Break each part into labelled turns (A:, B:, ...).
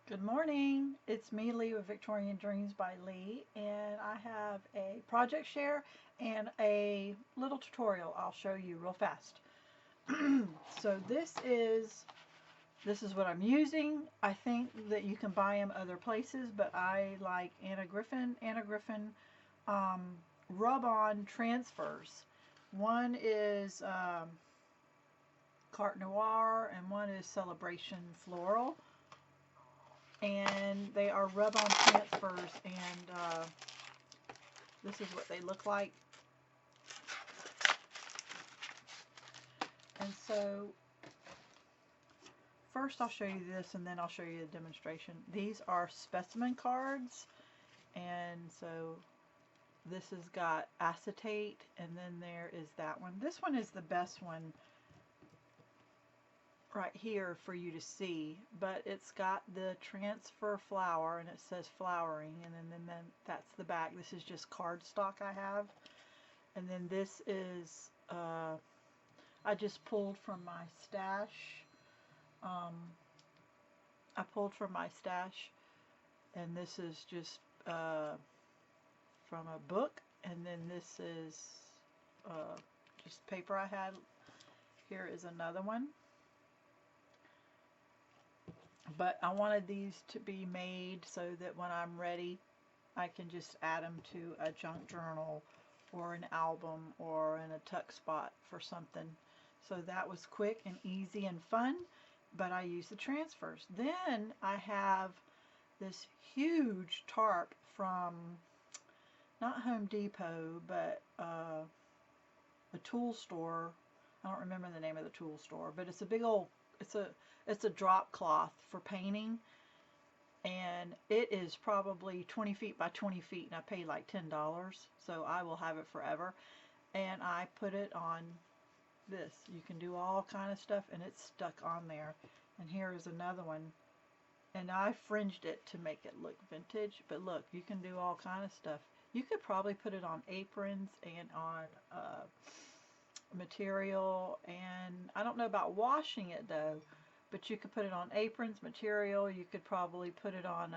A: Good morning. It's me, Leigh, with Victorian Dreams by Leigh, and I have a project share and a little tutorial I'll show you real fast. So this is what I'm using. I think that you can buy them other places, but I like Anna Griffin rub-on transfers. One is Carte Noir and one is Celebration Floral. And they are rub-on transfers, and this is what they look like. And so first I'll show you this, and then I'll show you the demonstration. These are specimen cards, and so this has got acetate, and then there is that one. This one is the best one right here for you to see, but it's got the transfer flower, and it says flowering, and then that's the back. This is just cardstock I have, and then this is I just pulled from my stash. I pulled from my stash, and this is just from a book, and then this is just paper I had. Here is another one. But I wanted these to be made so that when I'm ready, I can just add them to a junk journal or an album or in a tuck spot for something. So that was quick and easy and fun, but I used the transfers. Then I have this huge tarp from, not Home Depot, but a tool store. I don't remember the name of the tool store, but it's a big old, it's a drop cloth for painting, and it is probably 20 feet by 20 feet, and I paid like $10, so I will have it forever. And I put it on this. You can do all kind of stuff, and it's stuck on there. And here is another one, and I fringed it to make it look vintage, but look, you can do all kind of stuff. You could probably put it on aprons and on material, and I don't know about washing it though, but you could put it on aprons, material. You could probably put it on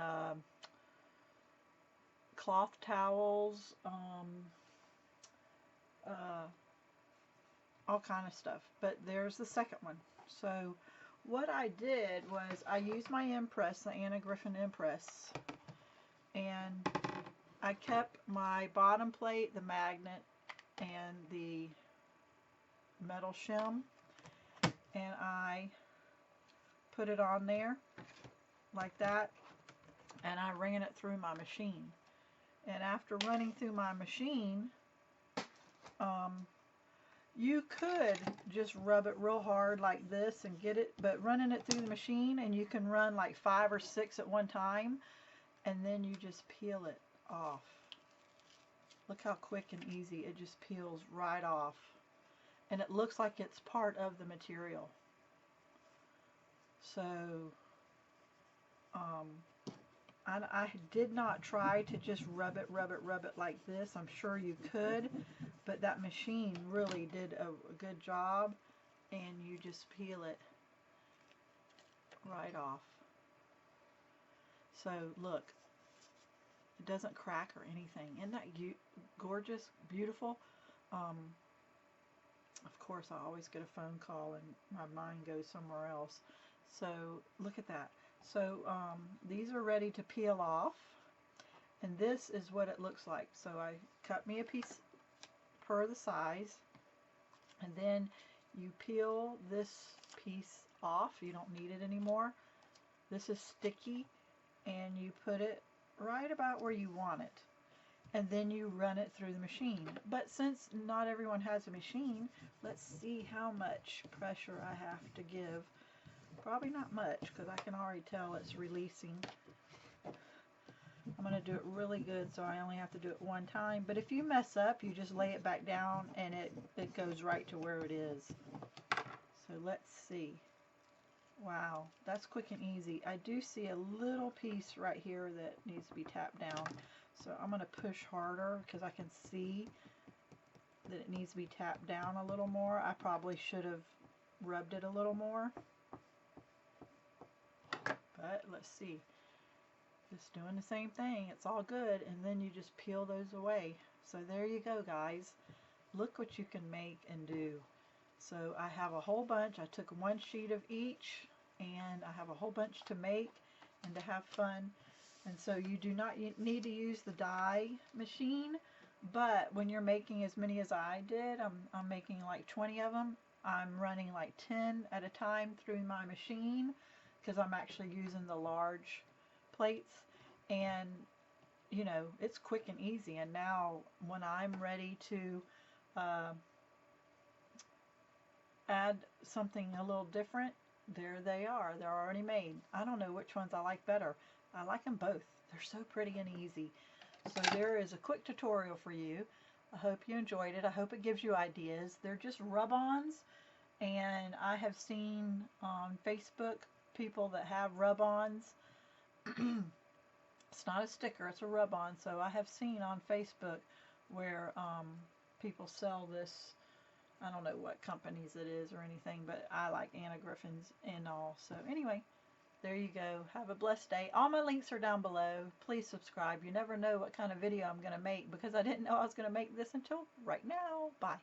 A: cloth towels, all kind of stuff. But there's the second one. So what I did was I used my impress, the Anna Griffin impress, and I kept my bottom plate, the magnet, and the metal shim, and I put it on there like that, and I ran it through my machine. And after running through my machine, you could just rub it real hard like this and get it, but running it through the machine, and you can run like 5 or 6 at one time, and then you just peel it off. Look how quick and easy it just peels right off, and it looks like it's part of the material. So I did not try to just rub it like this. I'm sure you could, but that machine really did a good job, and you just peel it right off. So look, it doesn't crack or anything. Isn't that gorgeous, beautiful? Of course, I always get a phone call and my mind goes somewhere else. So look at that. So these are ready to peel off, and this is what it looks like. So I cut me a piece per the size, and then you peel this piece off. You don't need it anymore. This is sticky, and you put it right about where you want it, and then you run it through the machine. But since not everyone has a machine, let's see how much pressure I have to give. Probably not much, because I can already tell it's releasing. I'm going to do it really good, so I only have to do it one time. But if you mess up, you just lay it back down, and it goes right to where it is. So let's see. Wow, that's quick and easy. I do see a little piece right here that needs to be tapped down. So I'm going to push harder, because I can see that it needs to be tapped down a little more. I probably should have rubbed it a little more. But let's see. Just doing the same thing. It's all good. And then you just peel those away. So there you go, guys. Look what you can make and do. So I have a whole bunch. I took one sheet of each, and I have a whole bunch to make and to have fun. And so you do not need to use the die machine, but when you're making as many as I did, I'm making like 20 of them. I'm running like 10 at a time through my machine because I'm actually using the large plates, and you know, it's quick and easy. And now when I'm ready to add something a little different, there they are. They're already made. I don't know which ones I like better. I like them both. They're so pretty and easy. So there is a quick tutorial for you. I hope you enjoyed it. I hope it gives you ideas. They're just rub-ons, and I have seen on Facebook people that have rub-ons. It's not a sticker, it's a rub-on. So I have seen on Facebook where people sell this. I don't know what companies it is or anything, but I like Anna Griffin's and all. So anyway, there you go. Have a blessed day. All my links are down below. Please subscribe. You never know what kind of video I'm going to make, because I didn't know I was going to make this until right now. Bye.